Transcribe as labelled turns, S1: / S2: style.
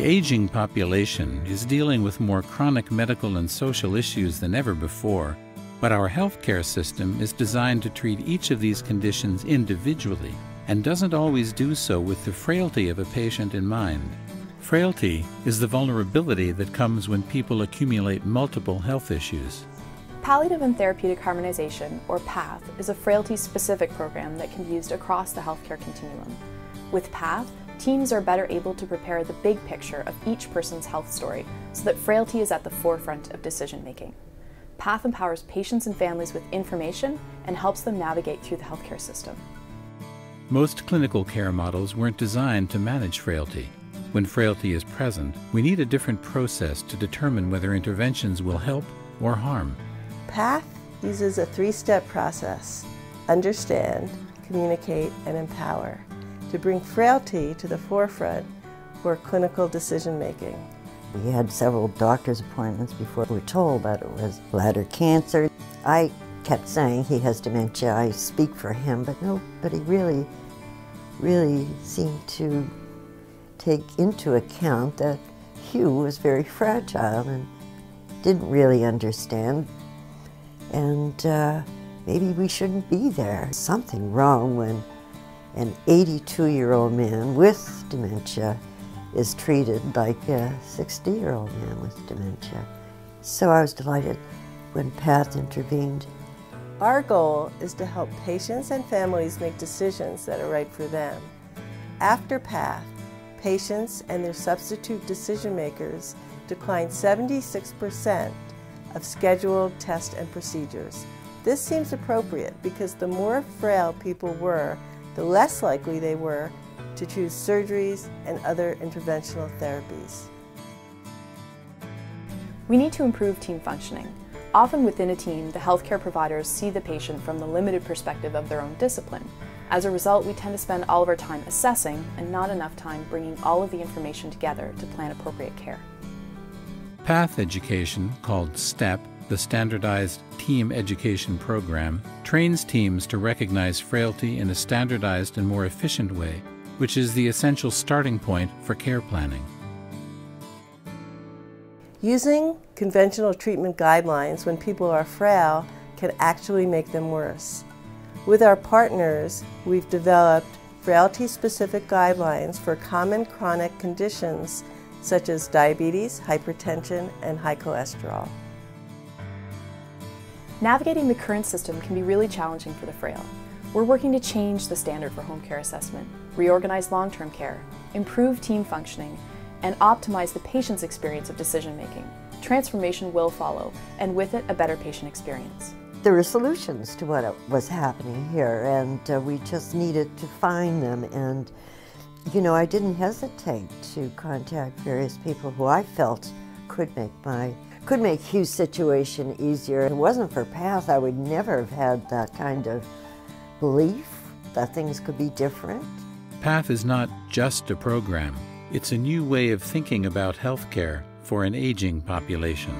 S1: aging population is dealing with more chronic medical and social issues than ever before, but our healthcare system is designed to treat each of these conditions individually and doesn't always do so with the frailty of a patient in mind. Frailty is the vulnerability that comes when people accumulate multiple health issues.
S2: Palliative and Therapeutic Harmonization, or PATH, is a frailty-specific program that can be used across the healthcare continuum. With PATH, teams are better able to prepare the big picture of each person's health story so that frailty is at the forefront of decision-making. PATH empowers patients and families with information and helps them navigate through the healthcare system.
S1: Most clinical care models weren't designed to manage frailty. When frailty is present, we need a different process to determine whether interventions will help or harm.
S3: PATH uses a three-step process: understand, communicate, and empower, to bring frailty to the forefront for clinical decision-making.
S4: We had several doctor's appointments before we were told that it was bladder cancer. I kept saying he has dementia, I speak for him, but nobody really seemed to take into account that Hugh was very fragile and didn't really understand. And maybe we shouldn't be there. Something wrong when an 82-year-old man with dementia is treated like a 60-year-old man with dementia. So I was delighted when PATH intervened.
S3: Our goal is to help patients and families make decisions that are right for them. After PATH, patients and their substitute decision makers declined 76% of scheduled tests and procedures. This seems appropriate because the more frail people were, the less likely they were to choose surgeries and other interventional therapies.
S2: We need to improve team functioning. Often within a team, the healthcare providers see the patient from the limited perspective of their own discipline. As a result, we tend to spend all of our time assessing and not enough time bringing all of the information together to plan appropriate care.
S1: PATH education, called STEP, the Standardized Team Education Program, trains teams to recognize frailty in a standardized and more efficient way, which is the essential starting point for care planning.
S3: Using conventional treatment guidelines when people are frail can actually make them worse. With our partners, we've developed frailty-specific guidelines for common chronic conditions such as diabetes, hypertension, and high cholesterol.
S2: Navigating the current system can be really challenging for the frail. We're working to change the standard for home care assessment, reorganize long-term care, improve team functioning, and optimize the patient's experience of decision-making. Transformation will follow, and with it, a better patient experience.
S4: There were solutions to what was happening here, and we just needed to find them. And, you know, I didn't hesitate to contact various people who I felt could make Hugh's situation easier. If it wasn't for PATH, I would never have had that kind of belief that things could be different.
S1: PATH is not just a program. It's a new way of thinking about healthcare for an aging population.